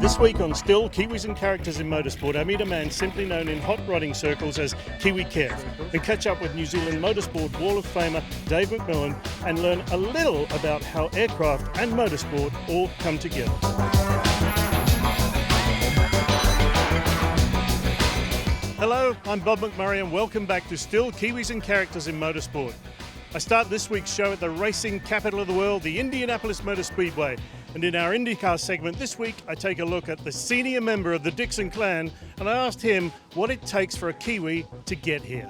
This week on Still, Kiwis and Characters in Motorsport, I meet a man simply known in hot rodding circles as Kiwi Kev, and catch up with New Zealand Motorsport Wall of Famer Dave McMillan and learn a little about how aircraft and motorsport all come together. Hello, I'm Bob McMurray and welcome back to Still, Kiwis and Characters in Motorsport. I start this week's show at the racing capital of the world, the Indianapolis Motor Speedway. And in our IndyCar segment this week, I take a look at the senior member of the Dixon clan, and I asked him what it takes for a Kiwi to get here.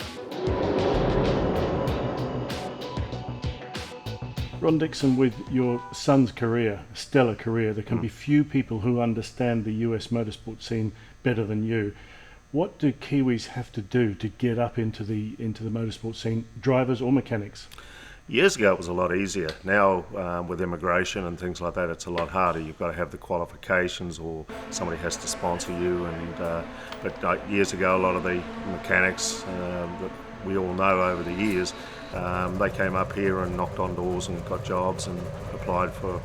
Ron Dixon, with your son's career, stellar career, there can be few people who understand the US motorsport scene better than you. What do Kiwis have to do to get up into the motorsport scene, drivers or mechanics? Years ago it was a lot easier. Now with immigration and things like that, it's a lot harder. You've got to have the qualifications or somebody has to sponsor you. But years ago, a lot of the mechanics that we all know over the years, they came up here and knocked on doors and got jobs and applied for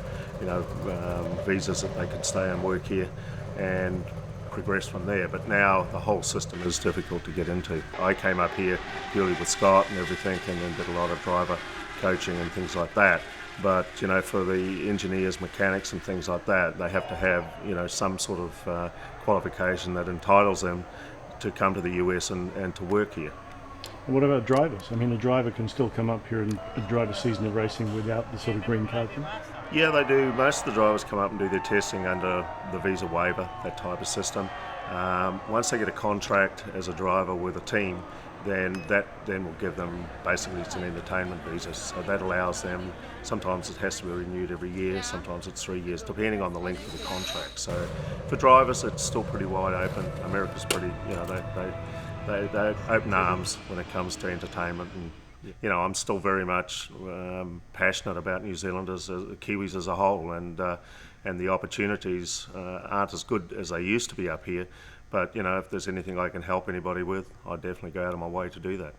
visas that they could stay and work here and progress from there. But now the whole system is difficult to get into. I came up here purely with Scott and everything, and then did a lot of driver coaching and things like that. But for the engineers, mechanics and things like that, they have to have some sort of qualification that entitles them to come to the US and to work here. And what about drivers? I mean, a driver can still come up here and drive a season of racing without the sort of green card thing? Yeah, they do. Most of the drivers come up and do their testing under the visa waiver, that type of system. Once they get a contract as a driver with a team, then will give them, basically it's an entertainment visa, so that allows them, sometimes it has to be renewed every year, sometimes it's 3 years, depending on the length of the contract. So for drivers it's still pretty wide open. America's pretty, they open arms when it comes to entertainment, and I'm still very much passionate about New Zealanders, Kiwis as a whole, and the opportunities aren't as good as they used to be up here. But if there's anything I can help anybody with, I'd definitely go out of my way to do that.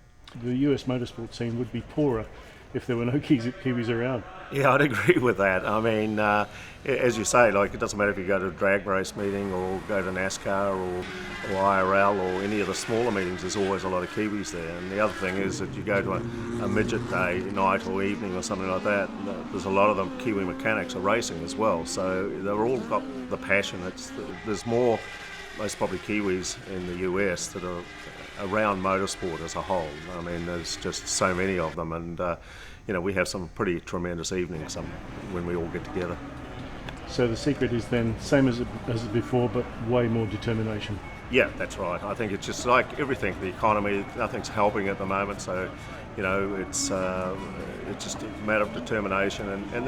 The US motorsport scene would be poorer if there were no Kiwis around. Yeah, I'd agree with that. I mean, as you say, it doesn't matter if you go to a drag race meeting or go to NASCAR or IRL or any of the smaller meetings, there's always a lot of Kiwis there. And the other thing is that you go to a midget day, night or evening or something like that, there's a lot of them Kiwi mechanics are racing as well. So they've all got the passion. There's more, most probably Kiwis in the US that are around motorsport as a whole. I mean, there's just so many of them, and we have some pretty tremendous evenings when we all get together. So the secret is then same as before, but way more determination. Yeah, that's right. I think it's just like everything, the economy, nothing's helping at the moment, so it's just a matter of determination, and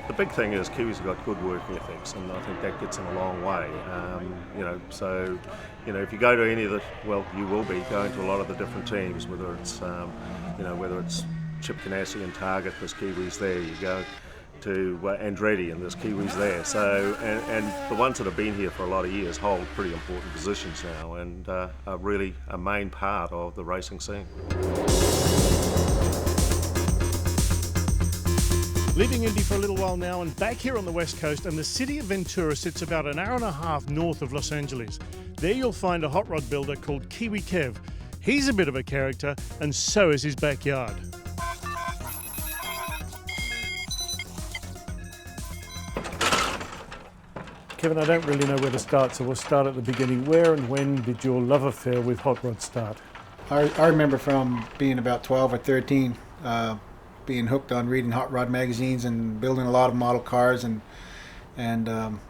the big thing is Kiwis have got good work ethics, and I think that gets them a long way. So if you go to any of the, you will be going to a lot of the different teams, whether it's Chip Ganassi and Target, there's Kiwis there. You go to Andretti and there's Kiwis there. So and the ones that have been here for a lot of years hold pretty important positions now, and are really a main part of the racing scene. Leaving Indy for a little while now and back here on the West Coast, and the city of Ventura sits about an hour and a half north of Los Angeles. There you'll find a hot rod builder called Kiwi Kev. He's a bit of a character, and so is his backyard. Kevin, I don't really know where to start, so we'll start at the beginning. Where and when did your love affair with hot rods start? I remember from being about 12 or 13, being hooked on reading hot rod magazines and building a lot of model cars, and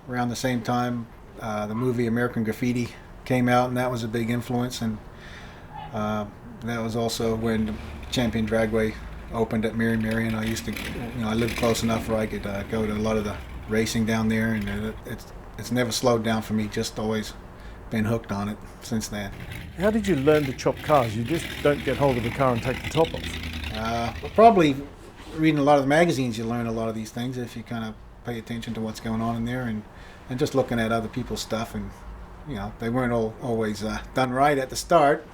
around the same time the movie American Graffiti came out, and that was a big influence, and that was also when the Champion Dragway opened at Mary, and I used to, I lived close enough where I could go to a lot of the racing down there, and it's never slowed down for me, just always been hooked on it since then. How did you learn to chop cars? You just don't get hold of a car and take the top off. Probably reading a lot of the magazines, you learn a lot of these things if you kind of pay attention to what's going on in there, and just looking at other people's stuff, and they weren't always done right at the start,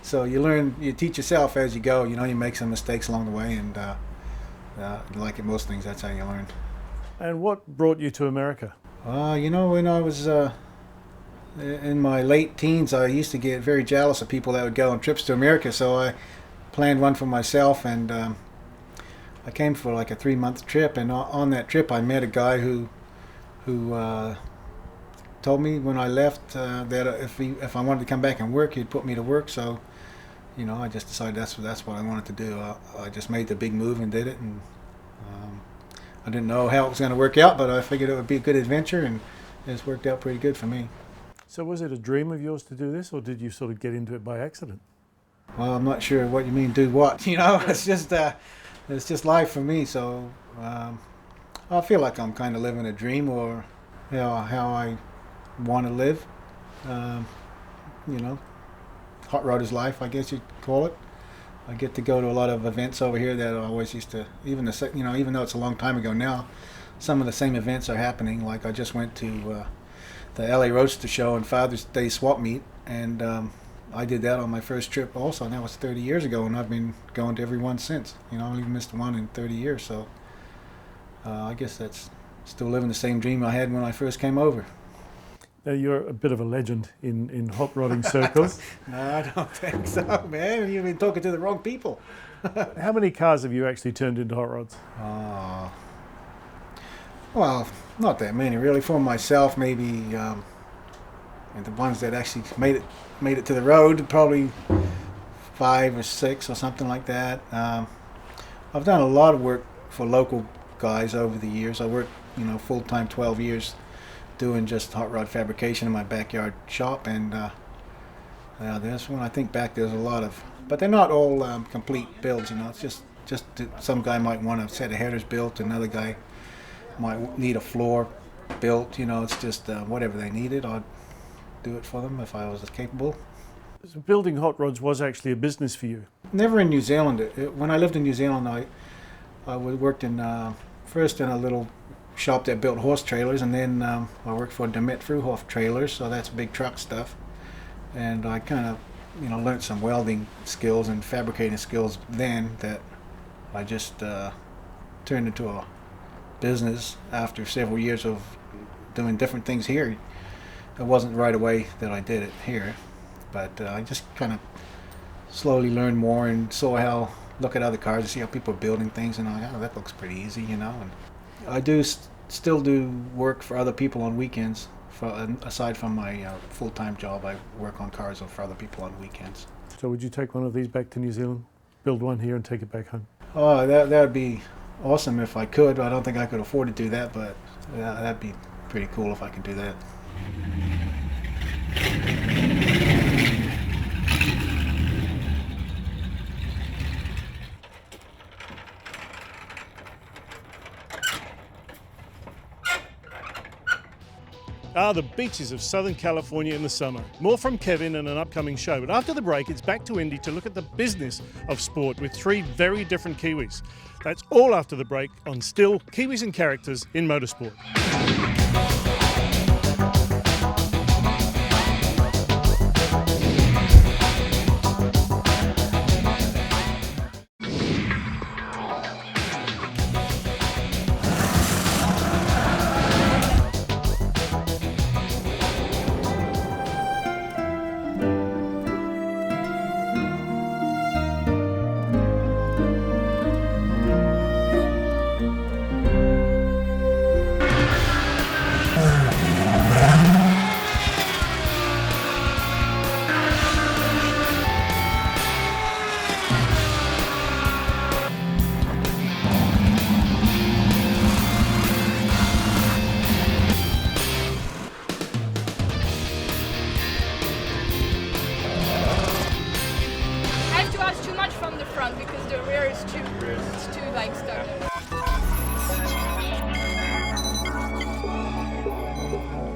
so you teach yourself as you go. You make some mistakes along the way, and like in most things, that's how you learn. And what brought you to America? When I was in my late teens, I used to get very jealous of people that would go on trips to America, so I planned one for myself, and I came for like a 3-month trip, and on that trip I met a guy who told me when I left that if I wanted to come back and work, he'd put me to work. So, I just decided that's what I wanted to do. I just made the big move and did it, and I didn't know how it was going to work out, but I figured it would be a good adventure, and it's worked out pretty good for me. So was it a dream of yours to do this, or did you sort of get into it by accident? Well, I'm not sure what you mean, do what. It's just life for me. So I feel like I'm kind of living a dream, or how I want to live. Hot rodders life, I guess you'd call it. I get to go to a lot of events over here that I always used to. Even though it's a long time ago now, some of the same events are happening. Like I just went to the LA Roadster Show and Father's Day Swap Meet, and I did that on my first trip also, and that was 30 years ago, and I've been going to every one since. I only missed one in 30 years, so I guess that's still living the same dream I had when I first came over. Now, you're a bit of a legend in hot rodding circles. No, I don't think so, man. You've been talking to the wrong people. How many cars have you actually turned into hot rods? Well, not that many, really. For myself, maybe, and the ones that actually made it to the road, probably 5 or 6 or something like that. I've done a lot of work for local guys over the years. I worked, full-time 12 years doing just hot rod fabrication in my backyard shop, and there's when I think back, there's a lot of, but they're not all complete builds. It's just some guy might want a set of headers built, another guy might need a floor built. It's just whatever they needed, I'd do it for them if I was capable. So building hot rods was actually a business for you? Never in New Zealand. When I lived in New Zealand, I worked first in a little shop that built horse trailers, and then I worked for Demet Fruhoff Trailers, so that's big truck stuff. And I kind of, learned some welding skills and fabricating skills then that I just turned into a business after several years of doing different things here. It wasn't right away that I did it here, but I just kind of slowly learned more and look at other cars and see how people are building things, and I'm like, that looks pretty easy, And I do still do work for other people on weekends. Aside from my full-time job, I work on cars for other people on weekends. So would you take one of these back to New Zealand, build one here and take it back home? Oh, that would be awesome if I could. I don't think I could afford to do that, but that'd be pretty cool if I could do that. The beaches of Southern California in the summer. More from Kevin in an upcoming show. But after the break, it's back to Indy to look at the business of sport with 3 very different Kiwis. That's all after the break on Still Kiwis and Characters in Motorsport.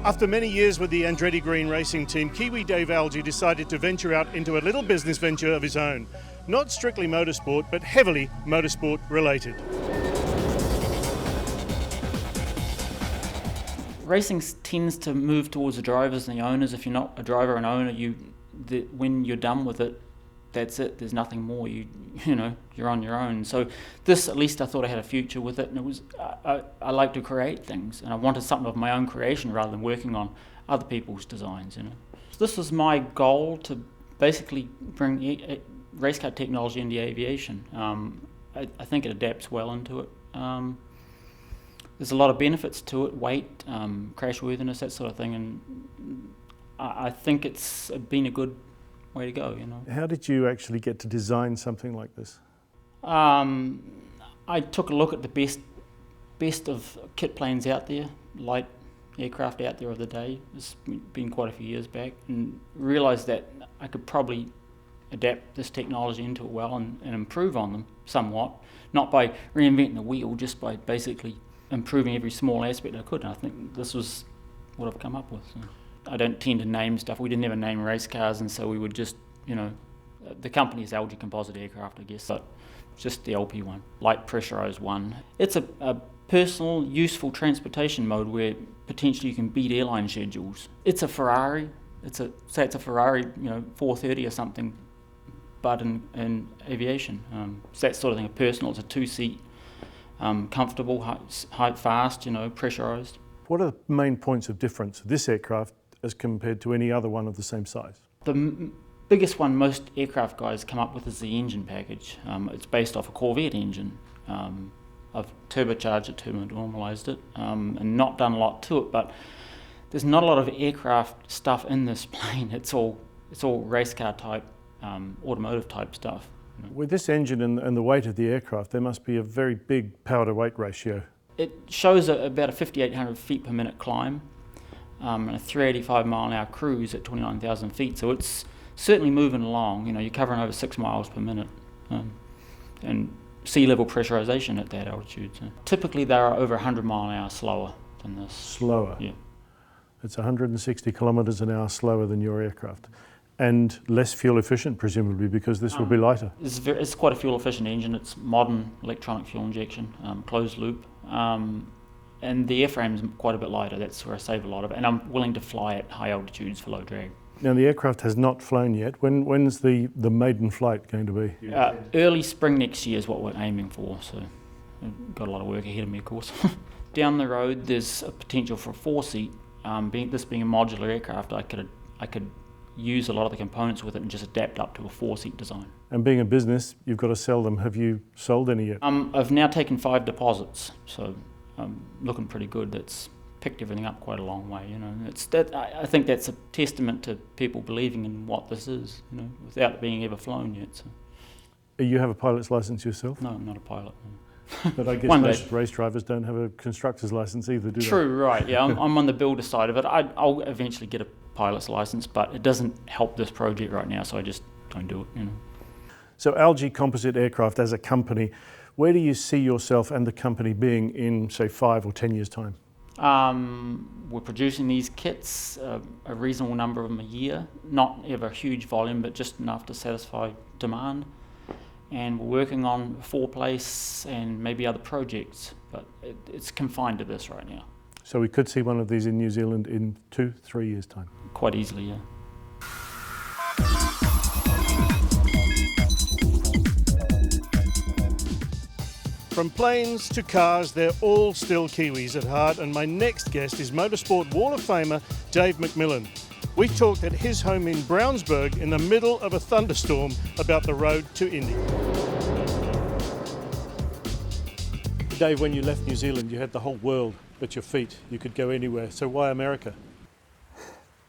After many years with the Andretti Green racing team, Kiwi Dave decided to venture out into a little business venture of his own. Not strictly motorsport, but heavily motorsport related. Racing tends to move towards the drivers and the owners. If you're not a driver and owner, when you're done with it, that's it. There's nothing more. You're on your own. So this, at least I thought I had a future with it, and it was I like to create things, and I wanted something of my own creation rather than working on other people's designs. So this was my goal, to basically bring race car technology into aviation. I think it adapts well into it. There's a lot of benefits to it: weight, crashworthiness, that sort of thing, and I think it's been a good way to go. How did you actually get to design something like this? I took a look at the best of kit planes out there, light aircraft out there of the day. It's been quite a few years back, and realised that I could probably adapt this technology into it well and improve on them somewhat, not by reinventing the wheel, just by basically improving every small aspect I could. And I think this was what I've come up with. So I don't tend to name stuff. We didn't ever name race cars, and so we would just, the company is Algae Composite Aircraft, I guess, but just the LP one, light pressurised one. It's a personal, useful transportation mode where potentially you can beat airline schedules. It's a Ferrari. Say it's a Ferrari, 430 or something, but in aviation. It's that sort of thing. Personal. It's a two-seat, comfortable, height fast, pressurised. What are the main points of difference of this aircraft as compared to any other one of the same size? The biggest one most aircraft guys come up with is the engine package. It's based off a Corvette engine. I've turbocharged it, turbo-normalised it, and not done a lot to it, but there's not a lot of aircraft stuff in this plane. It's all race car type, automotive type stuff. With this engine and the weight of the aircraft, there must be a very big power to weight ratio. It shows about a 5,800 feet per minute climb, and a 385 mile an hour cruise at 29,000 feet. So it's certainly moving along. You're covering over 6 miles per minute, and sea level pressurization at that altitude. So typically they are over 100 mile an hour slower than this. Slower? Yeah. It's 160 kilometres an hour slower than your aircraft. And less fuel efficient, presumably, because this will be lighter. It's quite a fuel efficient engine. It's modern electronic fuel injection, closed loop. And the airframe is quite a bit lighter. That's where I save a lot of it. And I'm willing to fly at high altitudes for low drag. Now, the aircraft has not flown yet. When's the maiden flight going to be? Early spring next year is what we're aiming for. So I've got a lot of work ahead of me, of course. Down the road, there's a potential for a 4-seat. This being a modular aircraft, I could use a lot of the components with it and just adapt up to a 4-seat design. And being a business, you've got to sell them. Have you sold any yet? I've now taken 5 deposits, so I'm looking pretty good. That's picked everything up quite a long way. I think that's a testament to people believing in what this is, without it being ever flown yet. So. You have a pilot's license yourself? No, I'm not a pilot. No. But I guess most race drivers don't have a constructor's license either, do they? True, right, yeah. I'm on the builder side of it. I'll eventually get a pilot's license, but it doesn't help this project right now, so I just don't do it. So Algae Composite Aircraft as a company, where do you see yourself and the company being in, say, 5 or 10 years' time? We're producing these kits, a reasonable number of them a year, not ever huge volume, but just enough to satisfy demand. And we're working on 4-place and maybe other projects, but it's confined to this right now. So we could see one of these in New Zealand in 2-3 years' time? Quite easily, yeah. From planes to cars, they're all still Kiwis at heart, and my next guest is Motorsport Wall of Famer Dave McMillan. We talked at his home in Brownsburg in the middle of a thunderstorm about the road to Indy. Dave, when you left New Zealand, you had the whole world at your feet. You could go anywhere. So why America?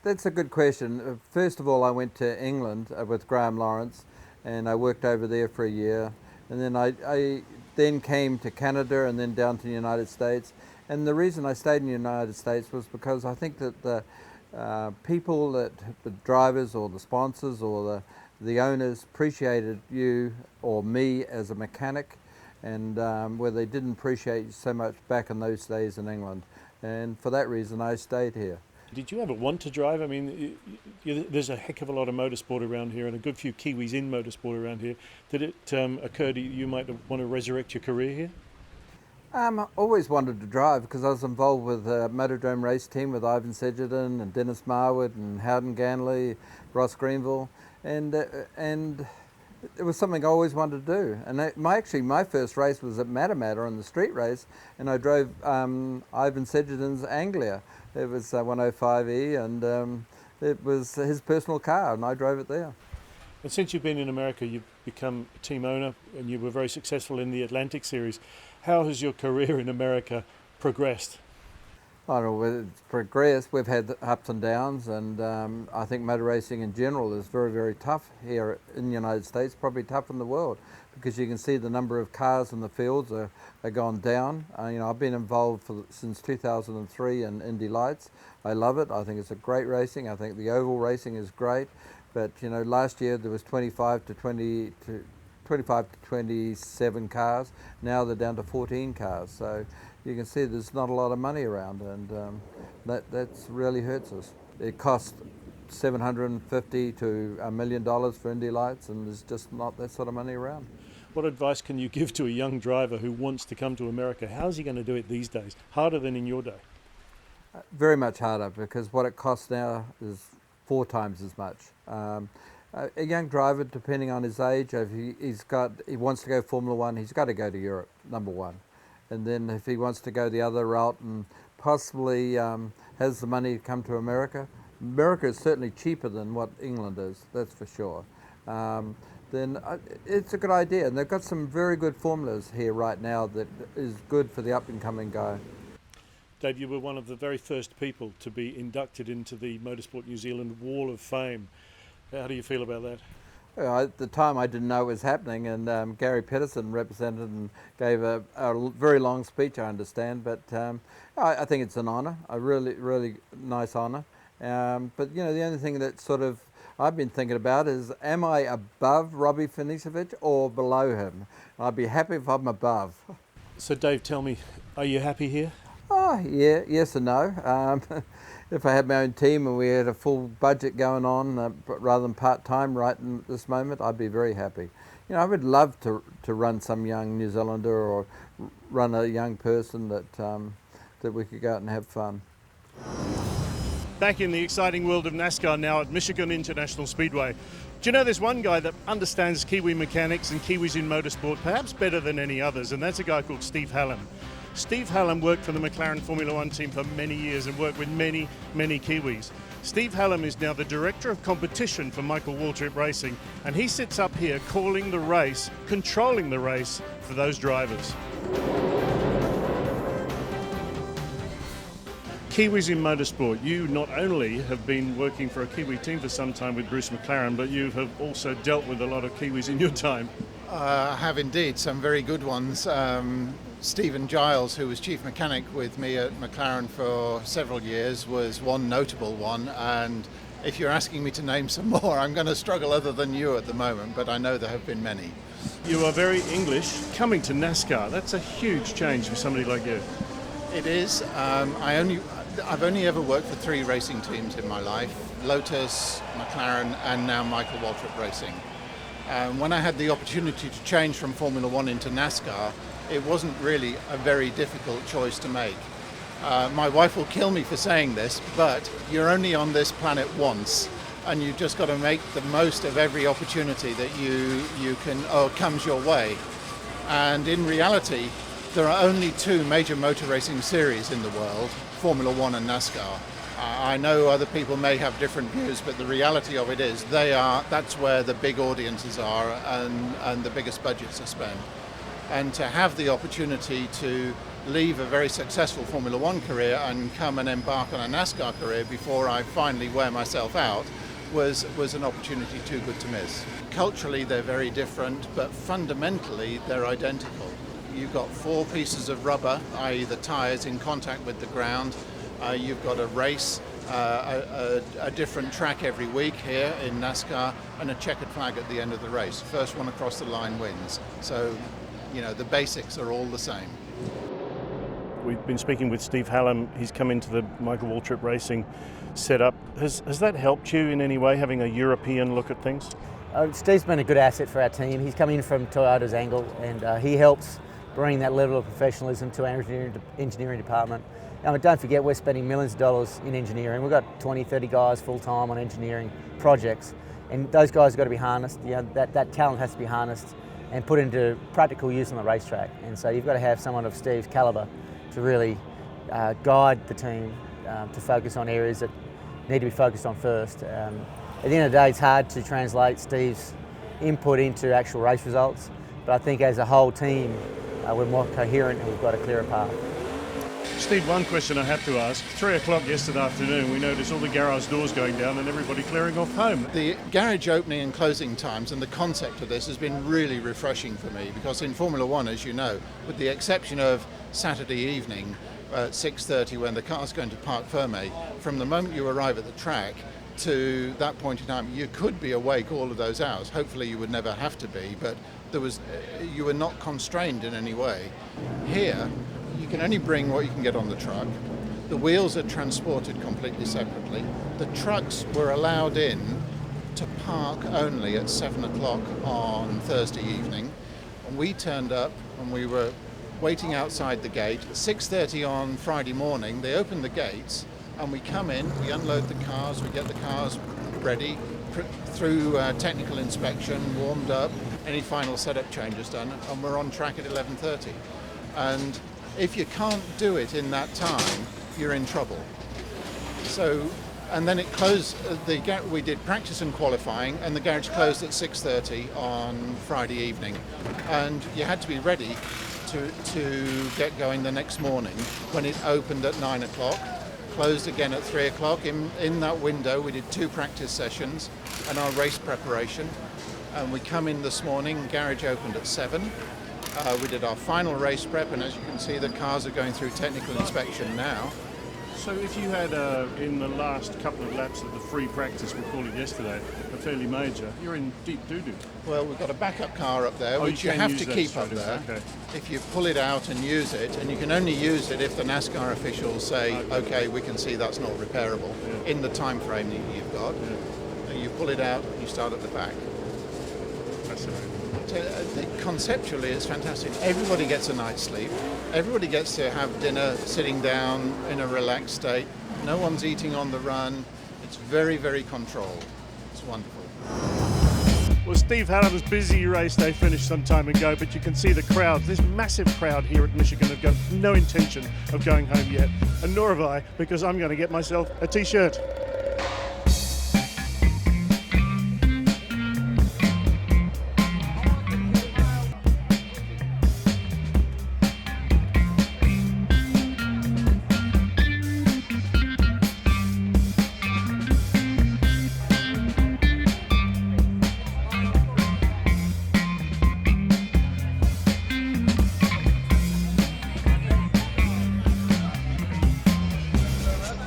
That's a good question. First of all, I went to England with Graham Lawrence, and I worked over there for a year. And then I then came to Canada and then down to the United States. And the reason I stayed in the United States was because I think that the people, the drivers or the sponsors or the owners appreciated you or me as a mechanic, and where they didn't appreciate you so much back in those days in England. And for that reason, I stayed here. Did you ever want to drive? I mean, there's a heck of a lot of motorsport around here and a good few Kiwis in motorsport around here. Did it occur to you you might want to resurrect your career here? I always wanted to drive because I was involved with the Motordrome race team with Ivan Sedgwick and Dennis Marwood and Howden Ganley, Ross Greenville, and it was something I always wanted to do. And my first race was at Matamata on the street race, and I drove Ivan Sedgedin's Anglia. It was 105E, and it was his personal car, and I drove it there. And since you've been in America, you've become a team owner, and you were very successful in the Atlantic Series. How has your career in America progressed? I don't know, it's progressed. We've had ups and downs, and I think motor racing in general is very, very tough here in the United States, probably tough in the world, because you can see the number of cars in the fields are gone down. I've been involved since 2003 in Indy Lights. I love it. I think it's a great racing. I think the oval racing is great, but last year there was 25 to 27 cars. Now they're down to 14 cars. So you can see there's not a lot of money around, and that's really hurts us. It costs $750 to $1 million for Indy Lights, and there's just not that sort of money around. What advice can you give to a young driver who wants to come to America? How's he going to do it these days? Harder than in your day? Very much harder, because what it costs now is 4 times as much. A young driver, depending on his age, if he wants to go Formula One, he's got to go to Europe, number one. And then if he wants to go the other route and possibly has the money to come to America, America is certainly cheaper than what England is, that's for sure. Then it's a good idea. And they've got some very good formulas here right now that is good for the up-and-coming guy. Dave, you were one of the very first people to be inducted into the Motorsport New Zealand Wall of Fame. How do you feel about that? Well, at the time I didn't know it was happening, and Gary Pedersen represented and gave a very long speech, I understand, but I think it's an honour, a really, really nice honour. But the only thing that sort of I've been thinking about is, am I above Robbie Finisevic or below him? I'd be happy if I'm above. So Dave, tell me, are you happy here? Oh, yeah, yes and no. If I had my own team and we had a full budget going on, rather than part-time right in this moment, I'd be very happy. I would love to run some young New Zealander or run a young person that we could go out and have fun. Back in the exciting world of NASCAR now at Michigan International Speedway. Do you know there's one guy that understands Kiwi mechanics and Kiwis in motorsport perhaps better than any others, and that's a guy called Steve Hallam. Steve Hallam worked for the McLaren Formula One team for many years and worked with many, many Kiwis. Steve Hallam is now the Director of Competition for Michael Waltrip Racing, and he sits up here calling the race, controlling the race for those drivers. Kiwis in motorsport, you not only have been working for a Kiwi team for some time with Bruce McLaren, but you have also dealt with a lot of Kiwis in your time. I have indeed, some very good ones. Stephen Giles, who was chief mechanic with me at McLaren for several years, was one notable one, and if you're asking me to name some more, I'm going to struggle other than you at the moment, but I know there have been many. You are very English, coming to NASCAR. That's a huge change for somebody like you. It is. I've only ever worked for 3 racing teams in my life: Lotus, McLaren, and now Michael Waltrip Racing. When I had the opportunity to change from Formula One into NASCAR, it wasn't really a very difficult choice to make. My wife will kill me for saying this, but you're only on this planet once, and you've just got to make the most of every opportunity that you can or comes your way. And in reality, there are only 2 major motor racing series in the world: Formula One and NASCAR. I know other people may have different views, but the reality of it is that's where the big audiences are and the biggest budgets are spent. And to have the opportunity to leave a very successful Formula One career and come and embark on a NASCAR career before I finally wear myself out was an opportunity too good to miss. Culturally, they're very different, but fundamentally, they're identical. You've got 4 pieces of rubber, i.e. the tyres, in contact with the ground. You've got a race, a different track every week here in NASCAR, and a checkered flag at the end of the race. First one across the line wins. So, the basics are all the same. We've been speaking with Steve Hallam. He's come into the Michael Waltrip Racing setup. Has that helped you in any way, having a European look at things? Steve's been a good asset for our team. He's come in from Toyota's angle, and he helps bring that level of professionalism to our engineering department. Don't forget, we're spending millions of dollars in engineering. We've got 20, 30 guys full-time on engineering projects. And those guys have got to be harnessed. That talent has to be harnessed and put into practical use on the racetrack. And so you've got to have someone of Steve's calibre to really guide the team to focus on areas that need to be focused on first. At the end of the day, it's hard to translate Steve's input into actual race results, but I think as a whole team, we're more coherent and we've got a clearer path. Steve, one question I have to ask. 3 o'clock yesterday afternoon, we noticed all the garage doors going down and everybody clearing off home. The garage opening and closing times and the concept of this has been really refreshing for me, because in Formula One, as you know, with the exception of Saturday evening at 6:30 when the car's going to Parc Fermé, from the moment you arrive at the track to that point in time, you could be awake all of those hours. Hopefully you would never have to be, but you were not constrained in any way. Here, you can only bring what you can get on the truck. The wheels are transported completely separately. The trucks were allowed in to park only at 7 o'clock on Thursday evening. And we turned up and we were waiting outside the gate. At 6:30 on Friday morning, they opened the gates and we come in, we unload the cars, we get the cars ready through technical inspection, warmed up, any final setup changes done, and we're on track at 11:30. And if you can't do it in that time, you're in trouble. So, and then it closed, we did practice and qualifying, and the garage closed at 6:30 on Friday evening. And you had to be ready to get going the next morning when it opened at 9 o'clock, closed again at 3 o'clock. In that window, we did 2 practice sessions and our race preparation. And we come in this morning, garage opened at 7. We did our final race prep, and as you can see, the cars are going through technical inspection now. So if you had, in the last couple of laps of the free practice, we called it yesterday, a fairly major, you're in deep doo-doo. Well, we've got a backup car up there, which you can have use to that keep up straight there. away. Okay. If you pull it out and use it, and you can only use it if the NASCAR officials say, okay, we can see that's not repairable in the time frame that you've got. You pull it out, you start at the back. Fascinating. Conceptually, it's fantastic. Everybody gets a night's sleep. Everybody gets to have dinner sitting down in a relaxed state. No one's eating on the run. It's very, very controlled. It's wonderful. Well, Steve Hallam's busy race day finished some time ago, but you can see the crowd. This massive crowd here at Michigan have got no intention of going home yet, and nor have I, because I'm going to get myself a t-shirt.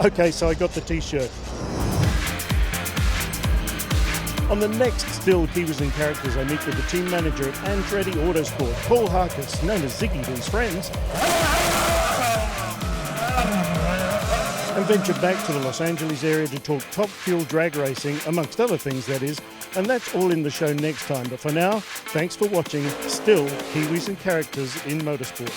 Okay, so I got the t-shirt. On the next Still Kiwis and Characters, I meet with the team manager at Andretti Autosport, Paul Harkis, known as Ziggy to his friends, and venture back to the Los Angeles area to talk Top Fuel drag racing, amongst other things that is, and that's all in the show next time. But for now, thanks for watching Still Kiwis and Characters in Motorsport.